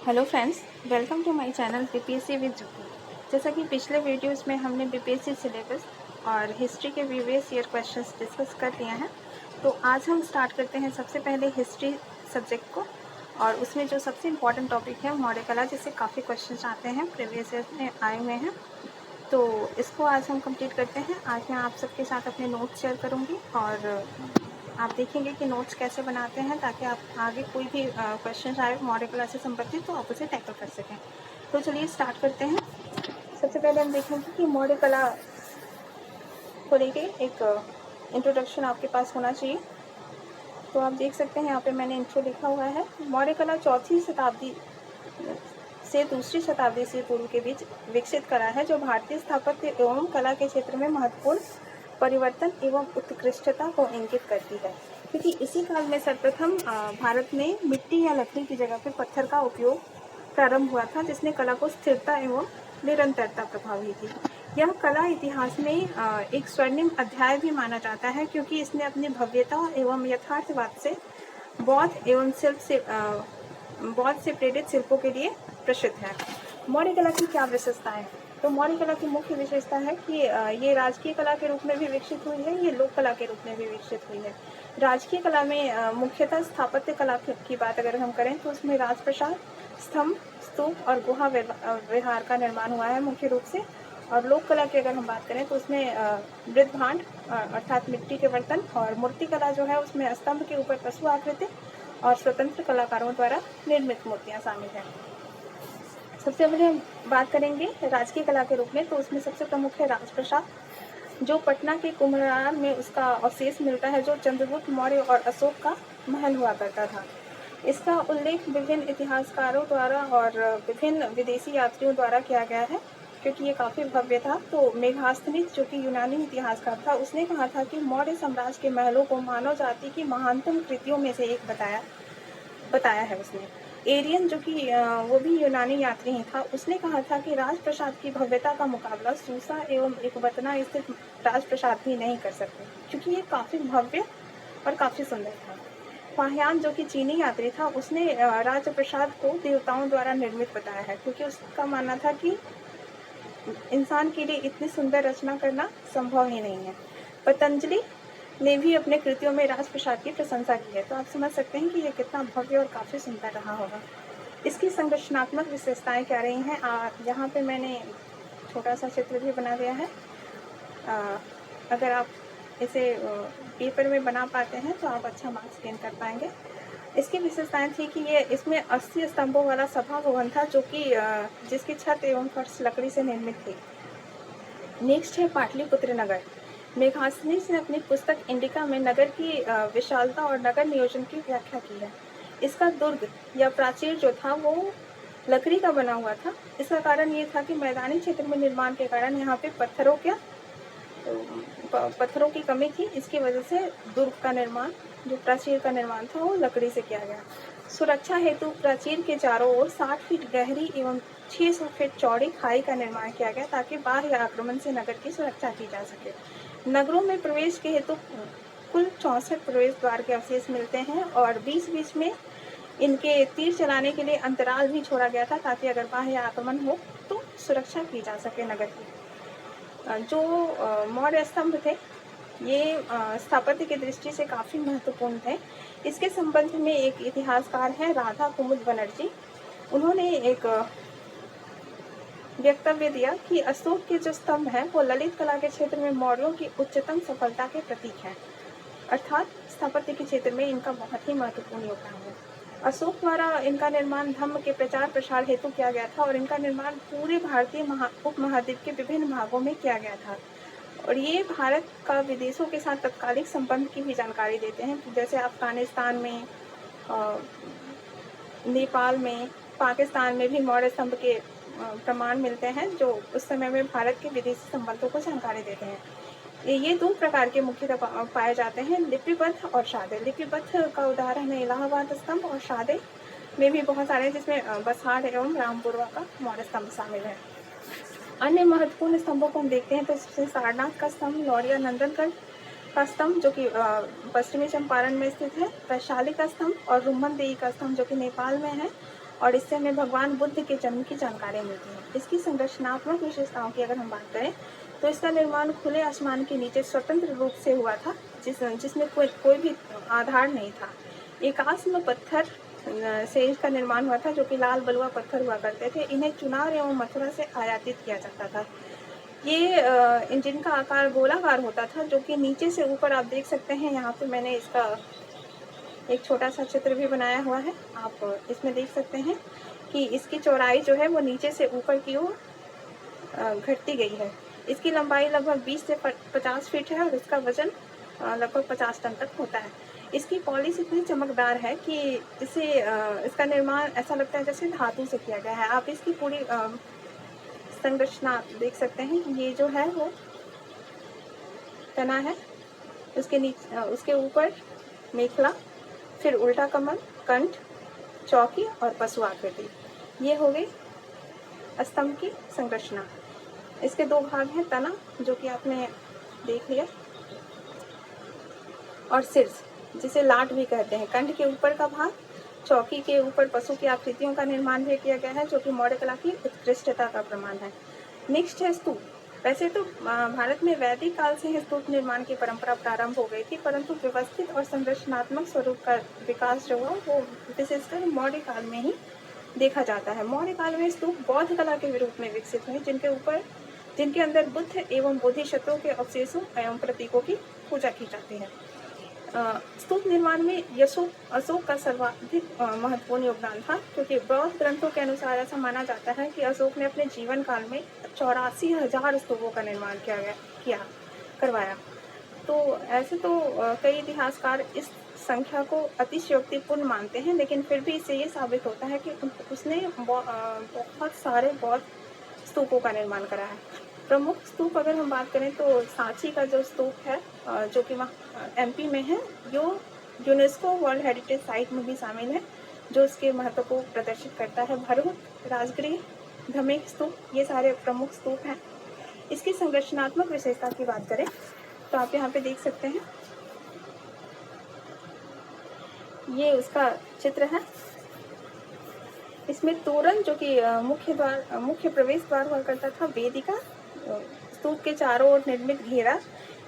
Hello friends, welcome to my channel BPSC with Jyoti. जैसा कि पिछले वीडियोस में हमने बीपीएससी सिलेबस और हिस्ट्री के प्रीवियस ईयर क्वेश्चंस डिस्कस कर लिए हैं, तो आज हम स्टार्ट करते हैं सबसे पहले हिस्ट्री सब्जेक्ट को। और उसमें जो सबसे इम्पॉर्टेंट टॉपिक है मौर्य कला, जिससे काफ़ी क्वेश्चन आते हैं, प्रीवियस ईयर में आए हुए हैं, तो इसको आज हम कंप्लीट करते हैं। आज मैं आप सबके साथ अपने नोट्स शेयर करूँगी और आप देखेंगे कि नोट्स कैसे बनाते हैं, ताकि आप आगे कोई भी क्वेश्चन आए मौर्य कला से संबंधित तो आप उसे टैकल कर सकें। तो चलिए स्टार्ट करते हैं। सबसे पहले हम देखेंगे कि मौर्य कला को लेके एक इंट्रोडक्शन आपके पास होना चाहिए। तो आप देख सकते हैं यहाँ पे मैंने इंट्रो लिखा हुआ है। मौर्य कला चौथी शताब्दी से दूसरी शताब्दी से पूर्व के बीच विकसित कला है, जो भारतीय स्थापत्य एवं कला के क्षेत्र में महत्वपूर्ण परिवर्तन एवं उत्कृष्टता को इंगित करती है, क्योंकि इसी काल में सर्वप्रथम भारत में मिट्टी या लकड़ी की जगह पर पत्थर का उपयोग प्रारंभ हुआ था, जिसने कला को स्थिरता एवं निरंतरता प्रभावी थी। यह कला इतिहास में एक स्वर्णिम अध्याय भी माना जाता है, क्योंकि इसने अपनी भव्यता एवं यथार्थवाद से बौद्ध से प्रेरित शिल्पों के लिए प्रसिद्ध है। मौर्य कला की क्या विशेषता है? तो मौर्य कला की मुख्य विशेषता है कि ये राजकीय कला के रूप में भी विकसित हुई है, ये लोक कला के रूप में भी विकसित हुई है। राजकीय कला में मुख्यतः स्थापत्य कला की बात अगर हम करें तो उसमें राजप्रसाद, स्तंभ, स्तूप और गुहा विहार का निर्माण हुआ है मुख्य रूप से। और लोक कला की अगर हम बात करें तो उसमें मृदभांड अर्थात मिट्टी के बर्तन, और मूर्ति कला जो है उसमें स्तंभ के ऊपर पशु आकृति और स्वतंत्र कलाकारों द्वारा निर्मित मूर्तियाँ शामिल हैं। सबसे पहले हम बात करेंगे राजकीय कला के रूप में, तो उसमें सबसे प्रमुख है राजप्रसाद, जो पटना के कुम्हरार में उसका अवशेष मिलता है, जो चंद्रगुप्त मौर्य और अशोक का महल हुआ करता था। इसका उल्लेख विभिन्न इतिहासकारों द्वारा और विभिन्न विदेशी यात्रियों द्वारा किया गया है, क्योंकि ये काफ़ी भव्य था। तो मेघास्थनीज, जो कि यूनानी इतिहासकार था, उसने कहा था कि मौर्य साम्राज्य के महलों को मानव जाति की महानतम कृतियों में से एक बताया है उसने। एरियन, जो कि वो भी यूनानी यात्री ही था, उसने कहा था कि राजप्रसाद की भव्यता का मुकाबला सूसा एवं एकवतना स्थित राजप्रसाद भी नहीं कर सकते, क्योंकि ये काफ़ी भव्य और काफ़ी सुंदर था। फाहियान, जो कि चीनी यात्री था, उसने राजप्रसाद को देवताओं द्वारा निर्मित बताया है, क्योंकि उसका मानना था कि इंसान के लिए इतनी सुंदर रचना करना संभव ही नहीं है। पतंजलि ने भी अपने कृतियों में राजप्रसाद की प्रशंसा की है। तो आप समझ सकते हैं कि ये कितना भव्य और काफ़ी सुंदर रहा होगा। इसकी संरचनात्मक विशेषताएं क्या रही हैं, यहाँ पे मैंने छोटा सा चित्र भी बना दिया है। अगर आप इसे पेपर में बना पाते हैं तो आप अच्छा मार्क्स गेन कर पाएंगे। इसकी विशेषताएं थी कि ये इसमें 80 स्तंभों वाला सभा भवन था, जो कि जिसकी छत एवं फर्श लकड़ी से निर्मित थी। नेक्स्ट है पाटलिपुत्र नगर। मेघास्थनीज ने अपनी पुस्तक इंडिका में नगर की विशालता और नगर नियोजन की व्याख्या की है। इसका दुर्ग या प्राचीर जो था वो लकड़ी का बना हुआ था। इसका कारण ये था कि मैदानी क्षेत्र में निर्माण के कारण यहाँ पे पत्थरों की कमी थी। इसकी वजह से दुर्ग का निर्माण, जो प्राचीर का निर्माण था, वो लकड़ी से किया गया। सुरक्षा हेतु प्राचीर के चारों ओर 60 फीट गहरी एवं 600 फीट चौड़ी खाई का निर्माण किया गया, ताकि बाह्य आक्रमण से नगर की सुरक्षा की जा सके। नगरों में प्रवेश के हेतु कुल 64 प्रवेश द्वार के अवशेष मिलते हैं, और बीच बीच में इनके तीर चलाने के लिए अंतराल भी छोड़ा गया था, ताकि अगर बाह्य आक्रमण हो तो सुरक्षा की जा सके नगर की। जो मौर्य स्तंभ थे, ये स्थापत्य की दृष्टि से काफ़ी महत्वपूर्ण थे। इसके संबंध में एक इतिहासकार हैं राधा कुमुद बनर्जी। उन्होंने एक वक्तव्य दिया कि अशोक के जो स्तंभ हैं वो ललित कला के क्षेत्र में मौर्यों की उच्चतम सफलता के प्रतीक हैं, अर्थात स्थापत्य के क्षेत्र में इनका बहुत ही महत्वपूर्ण योगदान है। अशोक द्वारा इनका निर्माण धर्म के प्रचार प्रसार हेतु किया गया था, और इनका निर्माण पूरे भारतीय उपमहाद्वीप के विभिन्न भागों में किया गया था। और ये भारत का विदेशों के साथ तत्कालिक संबंध की भी जानकारी देते हैं, जैसे अफगानिस्तान में, नेपाल में, पाकिस्तान में भी मौर्य स्तंभ के प्रमाण मिलते हैं, जो उस समय में भारत के विदेशी संबंधों को जानकारी देते हैं। ये दो प्रकार के मुख्यतः पाए जाते हैं, लिपिबद्ध और सादे। लिपिबद्ध का उदाहरण है इलाहाबाद स्तंभ, और सादे में भी बहुत सारे, जिसमें बसाड़ एवं रामपुरवा का मौर्य स्तंभ शामिल है। अन्य महत्वपूर्ण स्तंभों को हम देखते हैं तो इसमें सारनाथ का स्तंभ, लौरिया नंदनगढ़ का स्तंभ जो कि पश्चिमी चंपारण में स्थित है, वैशाली का स्तंभ और रुम्मन देवी का स्तंभ जो कि नेपाल में है, और इससे हमें भगवान बुद्ध के जन्म की जानकारी मिलती है। इसकी संरचनात्मक विशेषताओं की अगर हम बात करें तो इसका निर्माण खुले आसमान के नीचे स्वतंत्र रूप से हुआ था, जिसमें कोई भी आधार नहीं था। एकास्म पत्थर से इसका निर्माण हुआ था, जो कि लाल बलुआ पत्थर हुआ करते थे। इन्हें चुनार एवं मथुरा से आयातित किया जाता था। ये इंजन का आकार गोलाकार होता था, जो कि नीचे से ऊपर आप देख सकते हैं। यहाँ पे मैंने इसका एक छोटा सा चित्र भी बनाया हुआ है। आप इसमें देख सकते हैं कि इसकी चौड़ाई जो है वो नीचे से ऊपर की ओर घटती गई है। इसकी लंबाई लगभग 20 से 50 फीट है और इसका वजन लगभग 50 टन तक होता है। इसकी पॉलिश इतनी चमकदार है कि इसका निर्माण ऐसा लगता है जैसे धातु से किया गया है। आप इसकी पूरी संरचना देख सकते हैं कि ये जो है वो तना है, उसके नीचे उसके ऊपर मेखला, फिर उल्टा कमल, कंठ, चौकी और पशु आकृति। ये हो गई स्तंभ की संरचना। इसके दो भाग हैं, तना जो कि आपने देख लिया, और शीर्ष जिसे लाट भी कहते हैं। कंठ के ऊपर का भाग, चौकी के ऊपर पशु की आकृतियों का निर्माण भी किया गया है, जो कि मौर्य कला की उत्कृष्टता का प्रमाण है। नेक्स्ट है स्तूप। वैसे तो भारत में वैदिक काल से ही स्तूप निर्माण की परंपरा प्रारंभ हो गई थी, परंतु व्यवस्थित और संरचनात्मक स्वरूप का विकास जो हुआ वो विशेषकर मौर्य काल में ही देखा जाता है। मौर्य काल में स्तूप बौद्ध कला के रूप में विकसित हुए, जिनके अंदर बुद्ध एवं बोधिसत्वों के अवशेषों एवं प्रतीकों की पूजा की जाती है। स्तूप निर्माण में अशोक का सर्वाधिक महत्वपूर्ण योगदान था, क्योंकि बौद्ध ग्रंथों के अनुसार ऐसा माना जाता है कि अशोक ने अपने जीवन काल में 84,000 स्तूपों का निर्माण करवाया। तो ऐसे तो कई इतिहासकार इस संख्या को अतिशयोक्तिपूर्ण मानते हैं, लेकिन फिर भी इससे ये साबित होता है कि उसने बहुत सारे बौद्ध स्तूपों का निर्माण करा है। प्रमुख स्तूप अगर हम बात करें तो सांची का जो स्तूप है, जो कि एमपी में है, जो यूनेस्को वर्ल्ड हेरिटेज साइट में भी शामिल है, जो इसके महत्व को प्रदर्शित करता है। भरहुत, राजगृह, धमेक स्तूप, ये सारे प्रमुख स्तूप हैं। इसकी संरचनात्मक विशेषता की बात करें तो आप यहाँ पे देख सकते हैं, ये उसका चित्र है। इसमें तोरण जो कि मुख्य प्रवेश द्वार हुआ करता था, वेदिका, स्तूप के चारों ओर निर्मित घेरा।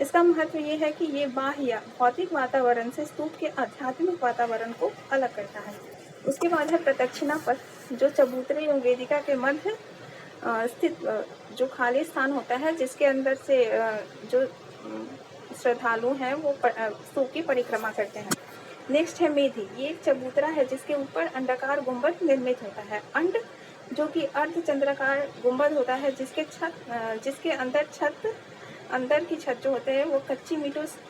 इसका महत्व ये है कि ये बाह्य भौतिक वातावरण से स्तूप के आध्यात्मिक वातावरण को अलग करता है। उसके बाद है प्रदक्षिणा पथ, जो चबूतरे एवं वेदिका के मध्य स्थित जो खाली स्थान होता है, जिसके अंदर से जो श्रद्धालु हैं वो स्तूप की परिक्रमा करते हैं। नेक्स्ट है मेधी। ये एक चबूतरा है जिसके ऊपर अंडाकार गुंबद निर्मित होता है। अंड जो कि अर्धचंद्राकार गुंबद होता है, जिसके अंदर की छत जो होते हैं वो कच्ची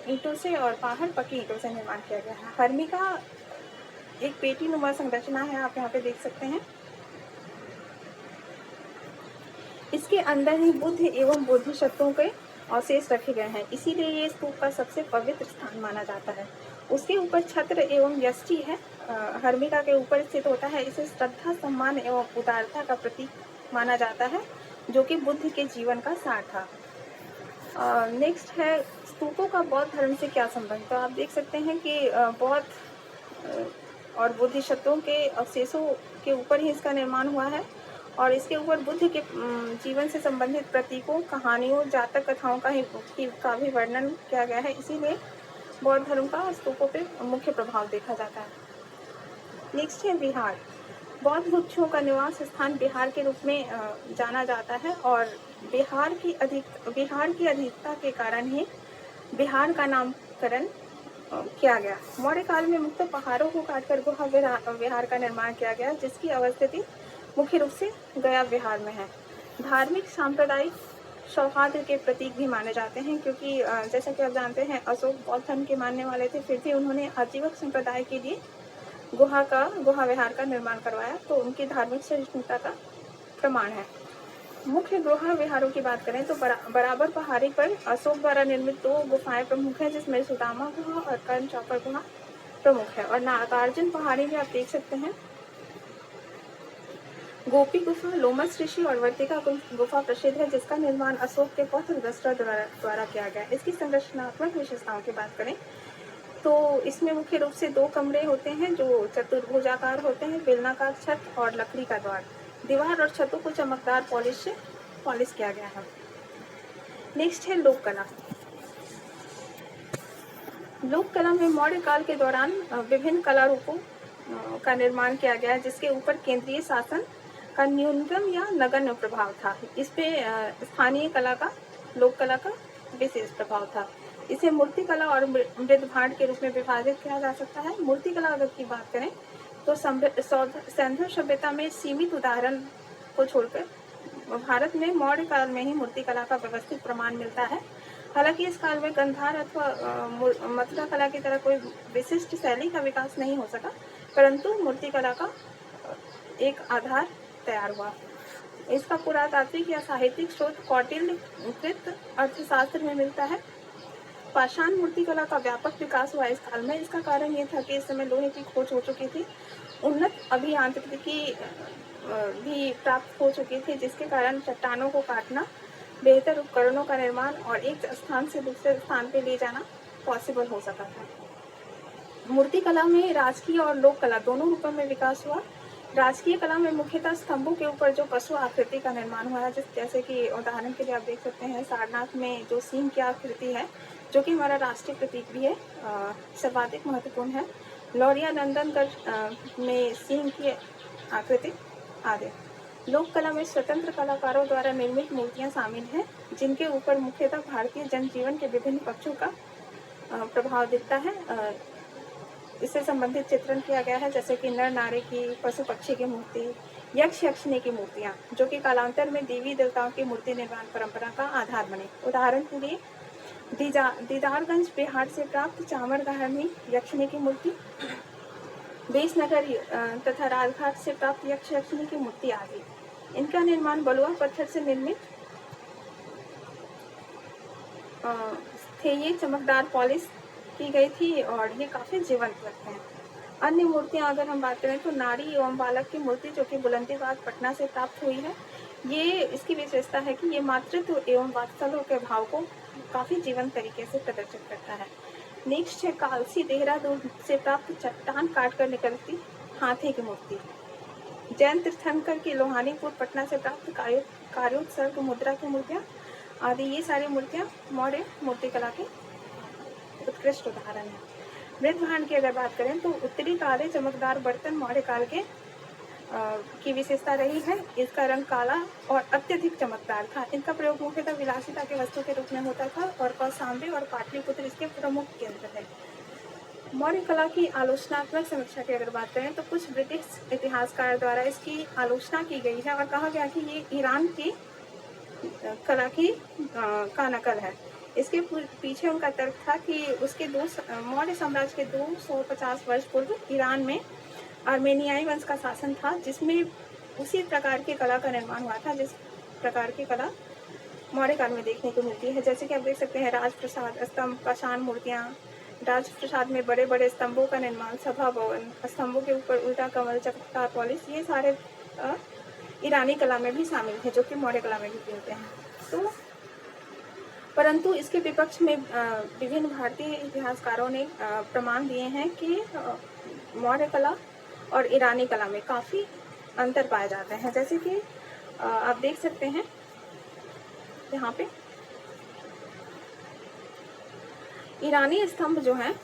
ईंटों से और बाहर पक्की ईंटों से निर्माण किया गया है। हर्मिका एक पेटी नुमा संरचना है, आप यहाँ पे देख सकते हैं। इसके अंदर ही बुद्ध एवं बोधिसत्वों के अवशेष रखे गए हैं, इसीलिए ये स्तूप का सबसे पवित्र स्थान माना जाता है। उसके ऊपर छत्र एवं यष्टि है, हर्मिका के ऊपर स्थित होता है। इसे श्रद्धा, सम्मान एवं उदारता का प्रतीक माना जाता है, जो कि बुद्ध के जीवन का सार था। नेक्स्ट है स्तूपों का बौद्ध धर्म से क्या संबंध। तो आप देख सकते हैं कि बौद्ध और बोधिसत्वों के अवशेषों के ऊपर ही इसका निर्माण हुआ है, और इसके ऊपर बुद्ध के जीवन से संबंधित प्रतीकों, कहानियों, जातक कथाओं का भी वर्णन किया गया है। इसीलिए बौद्ध धर्म का स्तूपों पे मुख्य प्रभाव देखा जाता है। नेक्स्ट है बिहार। बौद्ध भिक्षुओं का निवास स्थान बिहार के रूप में जाना जाता है, और बिहार की अधिकता के कारण ही बिहार का नामकरण किया गया। मौर्य काल में मुक्त पहाड़ों को काटकर गुहा विहार का निर्माण किया गया, जिसकी अवस्थिति मुख्य रूप से गया बिहार में है। धार्मिक सांप्रदायिक सौहार्द के प्रतीक भी माने जाते हैं, क्योंकि जैसा कि आप जानते हैं अशोक बौद्ध धर्म के मानने वाले थे, फिर भी उन्होंने आजीवक संप्रदाय के लिए गुहा विहार का निर्माण करवाया, तो उनकी धार्मिक सहिष्णुता का प्रमाण है। मुख्य गुहा विहारों की बात करें तो बराबर पहाड़ी पर अशोक द्वारा निर्मित 2 गुफाएं प्रमुख हैं, जिसमें सुदामा गुहा और कर्ण चौपर गुहा प्रमुख है। और नागार्जुन पहाड़ी में आप देख सकते हैं गोपी गुफा, लोमस ऋषि और वर्तिका गुफा प्रसिद्ध है, जिसका निर्माण अशोक के पौत्र दसरा द्वारा किया गया। इसकी संरचनात्मक विशेषताओं की बात करें तो इसमें मुख्य रूप से 2 कमरे होते हैं जो चतुर्भुजाकार होते हैं, बेलनाकार छत और लकड़ी का द्वार। दीवार और छतों को चमकदार पॉलिश से पॉलिश किया गया है। नेक्स्ट है लोक कला। लोक कला में मौर्य काल के दौरान विभिन्न कला रूपों का निर्माण किया गया, जिसके ऊपर केंद्रीय शासन का न्यूनतम या नगण्य प्रभाव था। इस पे स्थानीय कला का, लोक कला का विशेष प्रभाव था। इसे मूर्ति कला और मृद भांड के रूप में विभाजित किया जा सकता है। मूर्ति कला अगर की बात करें तो सिंधु सभ्यता में सीमित उदाहरण को छोड़कर भारत में मौर्य काल में ही मूर्ति कला का व्यवस्थित प्रमाण मिलता है। हालांकि इस काल में गंधार अथवा मथुरा कला की तरह कोई विशिष्ट शैली का विकास नहीं हो सका, परंतु मूर्ति कला का एक आधार तैयार हुआ। इसका पुरातात्विक या साहित्यिक स्रोत कौटिल्यकृत अर्थशास्त्र में मिलता है। पाषाण मूर्ति कला का व्यापक विकास हुआ इस काल में। इसका कारण ये था कि इस समय लोहे की खोज हो चुकी थी, उन्नत अभियांत्रिकी भी प्राप्त हो चुकी थी, जिसके कारण चट्टानों को काटना, बेहतर उपकरणों का निर्माण और एक स्थान से दूसरे स्थान पर ले जाना पॉसिबल हो सका था। मूर्ति कला में राजकीय और लोक कला दोनों रूपों में विकास हुआ। राजकीय कला में मुख्यतः स्तंभों के ऊपर जो पशु आकृति का निर्माण हुआ है, जैसे कि उदाहरण के लिए आप देख सकते हैं सारनाथ में जो सिंह की आकृति है, जो कि हमारा राष्ट्रीय प्रतीक भी है, सर्वाधिक महत्वपूर्ण है। लौरिया नंदनगढ़ में सिंह की आकृति आदि। लोक कला में स्वतंत्र कलाकारों द्वारा निर्मित मूर्तियां शामिल हैं, जिनके ऊपर मुख्यतः भारतीय जनजीवन के विभिन्न पक्षों का प्रभाव दिखता है। इससे संबंधित चित्रण किया गया है, जैसे कि नर नारी की, पशु पक्षी की मूर्ति, यक्ष यक्षिणी की मूर्तियाँ, जो कि कालांतर में देवी देवताओं की मूर्ति निर्माण परंपरा का आधार बने। उदाहरण के लिए दीदारगंज बिहार से प्राप्त चामरगढ़ी यक्षिणी की मूर्ति, बेसनगर तथा राजघाट से प्राप्त यक्ष यक्षिणी की मूर्ति आदि। इनका निर्माण बलुआ पत्थर से निर्मित थे। ये चमकदार पॉलिश की गई थी और ये काफ़ी जीवंत लगते हैं। अन्य मूर्तियां अगर हम बात करें तो नारी एवं बालक की मूर्ति, जो कि बुलंदीबाग पटना से प्राप्त हुई है, ये इसकी विशेषता है कि ये मातृत्व एवं वात्सल्य के भाव को काफ़ी जीवंत तरीके से प्रदर्शित करता है। नेक्स्ट है कालसी, देहरादून से प्राप्त चट्टान काट कर निकलती हाथी की मूर्ति। जैन तीर्थंकर की लोहानीपुर पटना से प्राप्त कार्योत्सर्ग मुद्रा की मूर्तियाँ आदि। ये सारी मूर्तियाँ मौर्य मूर्तिकला के उत्कृष्ट उदाहरण है। मृद भांड की अगर बात करें तो उत्तरी काले चमकदार बर्तन मौर्य काल के की विशेषता रही है। इसका रंग काला और अत्यधिक चमकदार था। इनका प्रयोग मुख्यतः विलासिता के वस्तु के रूप में होता था और कौशाम्बी और पाटलिपुत्र इसके प्रमुख केंद्र थे। मौर्य कला की आलोचनात्मक समीक्षा की अगर बात करें तो कुछ ब्रिटिश इतिहासकार द्वारा इसकी आलोचना की गई है और कहा गया कि ये ईरान की कला की का नकल है। इसके पीछे उनका तर्क था कि उसके मौर्य साम्राज्य के 250 वर्ष पूर्व ईरान में आर्मेनियाई वंश का शासन था, जिसमें उसी प्रकार की कला का निर्माण हुआ था जिस प्रकार की कला मौर्य काल में देखने को मिलती है। जैसे कि आप देख सकते हैं राजप्रसाद स्तंभ, पाषाण मूर्तियाँ, राजप्रसाद में बड़े बड़े स्तंभों का निर्माण, सभा भवन, स्तंभों के ऊपर उल्टा कमल, चमकदार पॉलिश, ये सारे ईरानी कला में भी शामिल थे, जो कि मौर्य कला में भी मिलते हैं। तो परंतु इसके विपक्ष में विभिन्न भारतीय इतिहासकारों ने प्रमाण दिए हैं कि मौर्य कला और ईरानी कला में काफ़ी अंतर पाए जाते हैं। जैसे कि आप देख सकते हैं यहाँ पे ईरानी स्तंभ जो हैं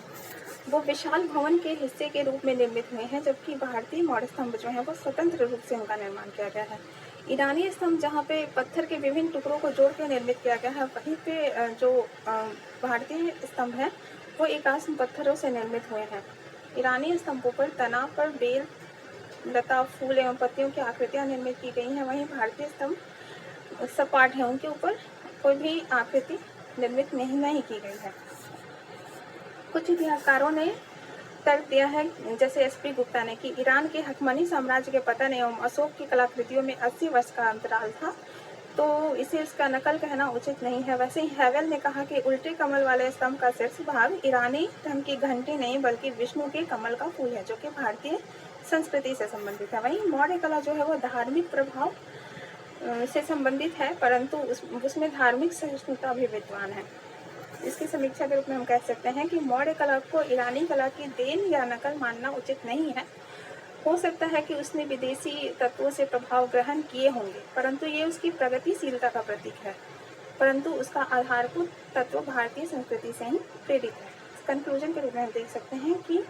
वो विशाल भवन के हिस्से के रूप में निर्मित हुए हैं, जबकि भारतीय मौर्य स्तंभ जो हैं वो स्वतंत्र रूप से उनका निर्माण किया गया है। ईरानी स्तंभ जहाँ पे पत्थर के विभिन्न टुकड़ों को जोड़कर निर्मित किया गया है, वहीं पे जो भारतीय स्तंभ हैं वो एकाश्म पत्थरों से निर्मित हुए हैं। ईरानी स्तंभों पर तना पर बेल, लता, फूल एवं पत्तियों की आकृतियाँ निर्मित की गई हैं। वहीं भारतीय स्तंभ सपाट हैं, उनके ऊपर कोई भी आकृति निर्मित नहीं की गई है। कुछ इतिहासकारों ने तर्क दिया है, जैसे एसपी गुप्ता ने, कि ईरान के हकमनी साम्राज्य के पतन एवं अशोक की कलाकृतियों में 80 वर्ष का अंतराल था, तो इसे इसका नकल कहना उचित नहीं है। वैसे ही हैवेल ने कहा कि उल्टे कमल वाले स्तंभ का शीर्ष भाग ईरानी ढंग की घंटी नहीं बल्कि विष्णु के कमल का फूल है, जो कि भारतीय संस्कृति से संबंधित है। वहीं मौर्य कला जो है वो धार्मिक प्रभाव से संबंधित है, परंतु उसमें धार्मिक सहिष्णुता भी विद्वान है। इसकी समीक्षा के रूप में हम कह सकते हैं कि मौर्य कला को ईरानी कला की देन या नकल मानना उचित नहीं है। हो सकता है कि उसने विदेशी तत्वों से प्रभाव ग्रहण किए होंगे, परंतु ये उसकी प्रगतिशीलता का प्रतीक है, परंतु उसका आधारभूत तत्व भारतीय संस्कृति से ही प्रेरित है। कंक्लूजन के रूप में हम देख सकते हैं कि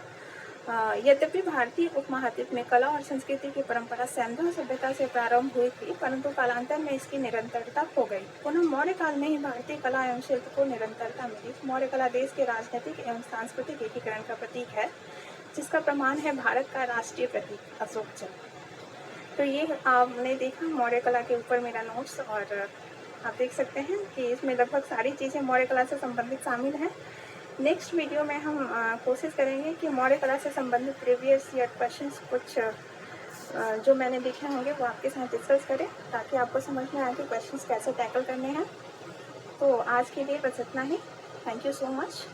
यद्यपि भारतीय उपमहाद्वीप में कला और संस्कृति की परंपरा सिंधु सभ्यता से प्रारंभ हुई थी, परंतु कालांतर में इसकी निरंतरता हो गई। पुनः मौर्य काल में ही भारतीय कला एवं शिल्प को निरंतरता मिली। मौर्य कला देश के राजनीतिक एवं सांस्कृतिक एकीकरण का प्रतीक है, जिसका प्रमाण है भारत का राष्ट्रीय प्रतीक अशोक चक्र। तो ये आपने देखा मौर्य कला के ऊपर मेरा नोट्स, और आप देख सकते हैं कि इसमें लगभग सारी चीज़ें मौर्य कला से संबंधित शामिल हैं। नेक्स्ट वीडियो में हम कोशिश करेंगे कि मौर्य कला से संबंधित प्रीवियस ईयर क्वेश्चंस कुछ जो मैंने देखे होंगे वो आपके साथ डिस्कस करें, ताकि आपको समझ में आए कि क्वेश्चंस कैसे टैकल करने हैं। तो आज के लिए बस इतना ही। Thank you so much.